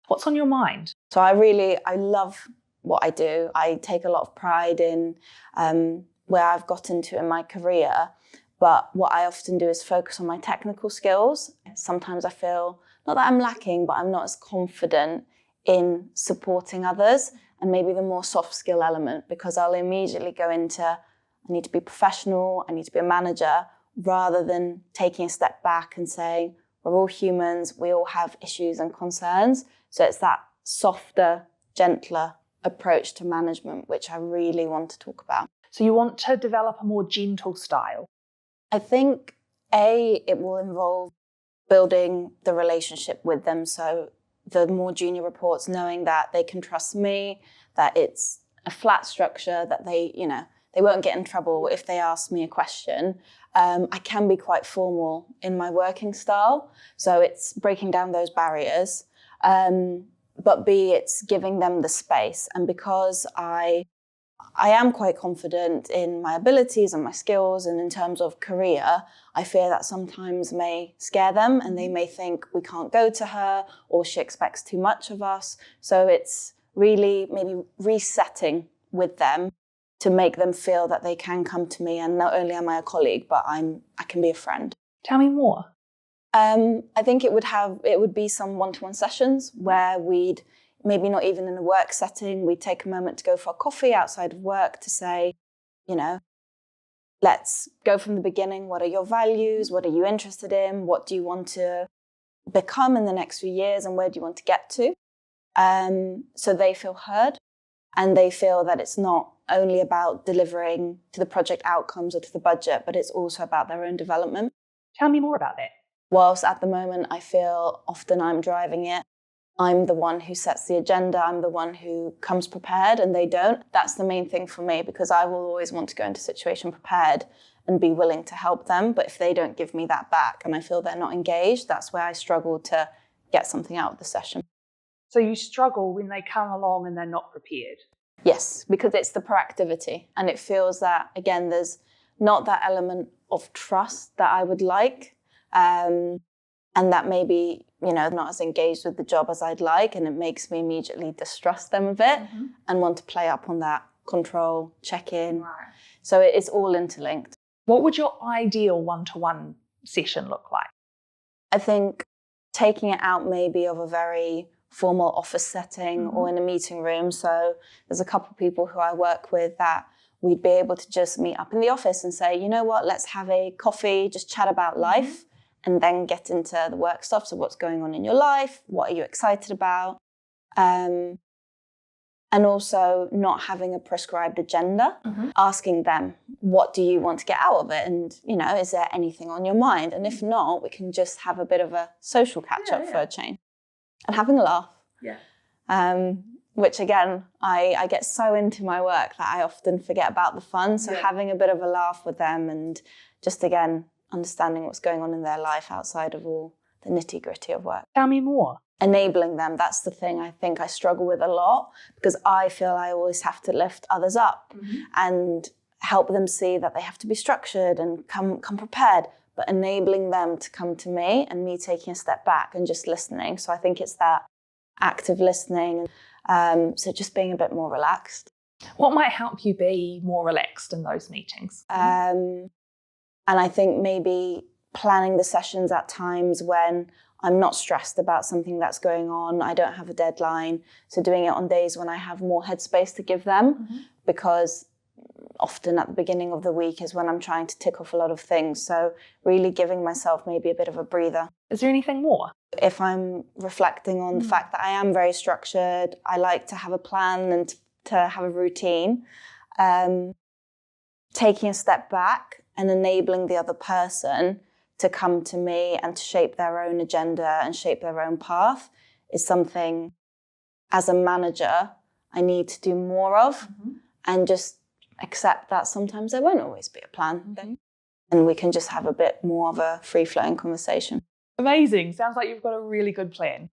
What's on your mind? So I love what I do. I take a lot of pride in where I've gotten to in my career. But what I often do is focus on my technical skills. Sometimes I feel, not that I'm lacking, but I'm not as confident in supporting others and maybe the more soft skill element, because I'll immediately go into, I need to be professional, I need to be a manager, rather than taking a step back and saying, we're all humans, we all have issues and concerns. So it's that softer, gentler approach to management, which I really want to talk about. So you want to develop a more gentle style? I think, it will involve building the relationship with them. So the more junior reports, knowing that they can trust me, that it's a flat structure, that they won't get in trouble if they ask me a question. I can be quite formal in my working style. So it's breaking down those barriers. But B, it's giving them the space. And because I am quite confident in my abilities and my skills, and in terms of career, I fear that sometimes may scare them and they may think we can't go to her or she expects too much of us. So it's really maybe resetting with them to make them feel that they can come to me, and not only am I a colleague, but I can be a friend. Tell me more. I think it would be some one-to-one sessions where we'd, maybe not even in a work setting, we'd take a moment to go for a coffee outside of work to say, let's go from the beginning. What are your values? What are you interested in? What do you want to become in the next few years? And where do you want to get to? So they feel heard, and they feel that it's not only about delivering to the project outcomes or to the budget, but it's also about their own development. Tell me more about that. Whilst at the moment I feel often I'm driving it, I'm the one who sets the agenda, I'm the one who comes prepared, and they don't. That's the main thing for me, because I will always want to go into a situation prepared and be willing to help them. But if they don't give me that back and I feel they're not engaged, that's where I struggle to get something out of the session. So you struggle when they come along and they're not prepared? Yes, because it's the proactivity, and it feels that, again, there's not that element of trust that I would like, and that maybe, not as engaged with the job as I'd like, and it makes me immediately distrust them a bit and want to play up on that control, check in. Right. So it's all interlinked. What would your ideal one-to-one session look like? I think taking it out maybe of a very formal office setting or in a meeting room. So there's a couple of people who I work with that we'd be able to just meet up in the office and say, you know what, let's have a coffee, just chat about life, and then get into the work stuff. So what's going on in your life? What are you excited about? And also not having a prescribed agenda, asking them, what do you want to get out of it? And, is there anything on your mind? And if not, we can just have a bit of a social catch up for a change. And having a laugh. Yeah. Which again, I get so into my work that I often forget about the fun. So having a bit of a laugh with them, and just again, understanding what's going on in their life outside of all the nitty-gritty of work. Tell me more. Enabling them, that's the thing I think I struggle with a lot, because I feel I always have to lift others up and help them see that they have to be structured and come prepared, but enabling them to come to me and me taking a step back and just listening. So I think it's that active listening. So just being a bit more relaxed. What might help you be more relaxed in those meetings? And I think maybe planning the sessions at times when I'm not stressed about something that's going on. I don't have a deadline. So doing it on days when I have more headspace to give them, because often at the beginning of the week is when I'm trying to tick off a lot of things. So really giving myself maybe a bit of a breather. Is there anything more? If I'm reflecting on the fact that I am very structured, I like to have a plan and to have a routine, taking a step back and enabling the other person to come to me and to shape their own agenda and shape their own path is something, as a manager, I need to do more of, and just accept that sometimes there won't always be a plan, and we can just have a bit more of a free-flowing conversation. Amazing. Sounds like you've got a really good plan.